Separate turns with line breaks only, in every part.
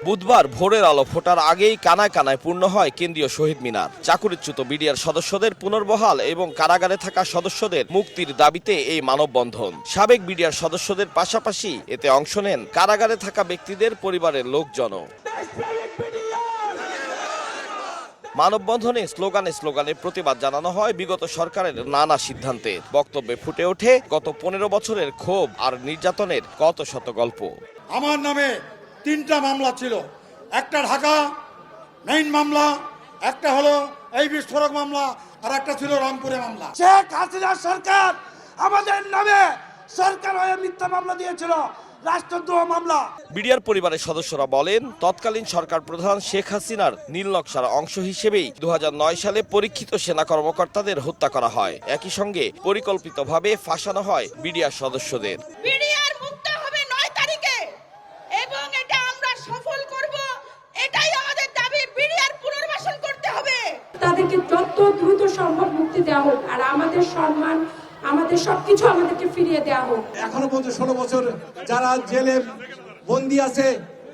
বুধবার ভোরের আলো ফোটার আগেই কানায় কানায় পূর্ণ হয় কেন্দ্রীয় শহীদ মিনার। চাকরিচ্যুত বিডিআর সদস্যদের পুনর্বহাল এবং কারাগারে থাকা সদস্যদের মুক্তির দাবিতে এই মানববন্ধন। সাবেক বিডিআর সদস্যদের পাশাপাশি এতে অংশ নেন কারাগারে থাকা ব্যক্তিদের পরিবারের লোকজনও। মানববন্ধনে স্লোগানে প্রতিবাদ জানানো হয় বিগত সরকারের নানা সিদ্ধান্তের। বক্তব্যে ফুটে ওঠে গত 15 বছরের ক্ষোভ আর নির্যাতনের কত শত গল্প।
আমার নামে 3টা মামলা ছিল, একটা ঢাকা মেইন মামলা, একটা হলো এই বিস্ফোরক মামলা, আর একটা ছিল রংপুরে মামলা। শেখ হাসিনা সরকার আমাদের নামে সরকার হয়ে মিথ্যা মামলা দিয়েছিল, রাষ্ট্রদ্রোহ মামলা।
বিডিআর পরিবারের সদস্যরা বলেন, তৎকালীন সরকার প্রধান শেখ হাসিনার নীল নকশার অংশ হিসেবেই 2009 সালে পরীক্ষিত সেনা কর্মকর্তাদের হত্যা করা হয়। একই সঙ্গে পরিকল্পিতভাবে ফাঁসানো হয় বিডিআর সদস্যদের।
বিডিআর মুক্ত হবে 9 তারিখে এবং এটা আমরা সফল করব, এটাই আমাদের দাবি। বিডিআর পুনর্বাসন করতে হবে,
তাদেরকে যত দ্রুত সম্ভব মুক্তি দেওয়া হোক, আর আমাদের সম্মান, আমাদের সবকিছু আমাদেরকে ফিরিয়ে দেওয়া হোক।
এখনো পর্যন্ত 16 বছর যারা জেলে বন্দী আছে,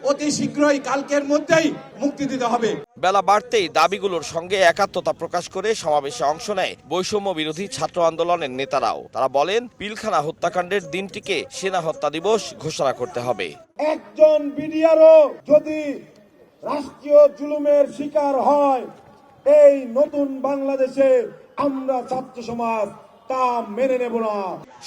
অতি শীঘ্রই কালকের মধ্যেই মুক্তি দিতে হবে।
বেলা বাড়তেই দাবিগুলোর সঙ্গে একাত্মতা প্রকাশ করে সমাবেশে অংশ নেয় বৈষম্য বিরোধী ছাত্র আন্দোলনের নেতারাও। তারা বলেন, পিলখানা হত্যাকাণ্ডের দিনটিকে সেনা হত্যা দিবস ঘোষণা করতে হবে।
একজন বিডিআরও যদি রাষ্ট্রীয় জুলুমের শিকার হয়, এই নতুন বাংলাদেশে আমরা ছাত্র সমাজ তা মেনে নেব না।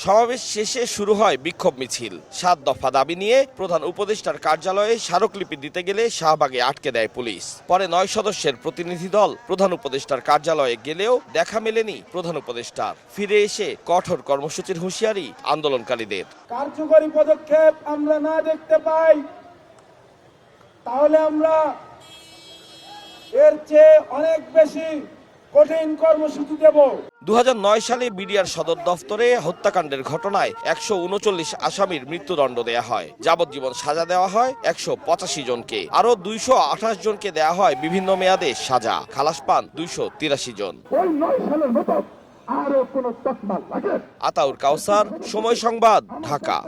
সমাবেশ শেষে শুরু হয় বিক্ষোভ মিছিল। 7 দফা দাবি নিয়ে প্রধান উপদেষ্টার কার্যালয়ে স্মারকলিপি দিতে গেলে শাহবাগে আটকে দেয় পুলিশ। পরে 9 সদস্যের প্রতিনিধি দল প্রধান উপদেষ্টার কার্যালয়ে গেলেও দেখা মেলেনি প্রধান উপদেষ্টার। ফিরে এসে কঠোর কর্মসূচির হুঁশিয়ারি আন্দোলনকারীদের।
কার্যকরী পদক্ষেপ আমরা না দেখতে পাই, তাহলে আমরা এর চেয়ে অনেক বেশি কঠিন কর্মসূচি দেব।
2009 সালে বিডিআর সদর দফতরে হত্যাকাণ্ডের ঘটনায় 139 আসামির মৃত্যুদণ্ড দেয়া হয়। যাবজ্জীবন সাজা দেওয়া হয় 185 জনকে। আরো 228 জনকে দেয়া হয় বিভিন্ন মেয়াদে সাজা। খালাস পান 283 জন।
আরো কোন তকমা লাগে?
আতাউর কাউসার, সময় সংবাদ, ঢাকা।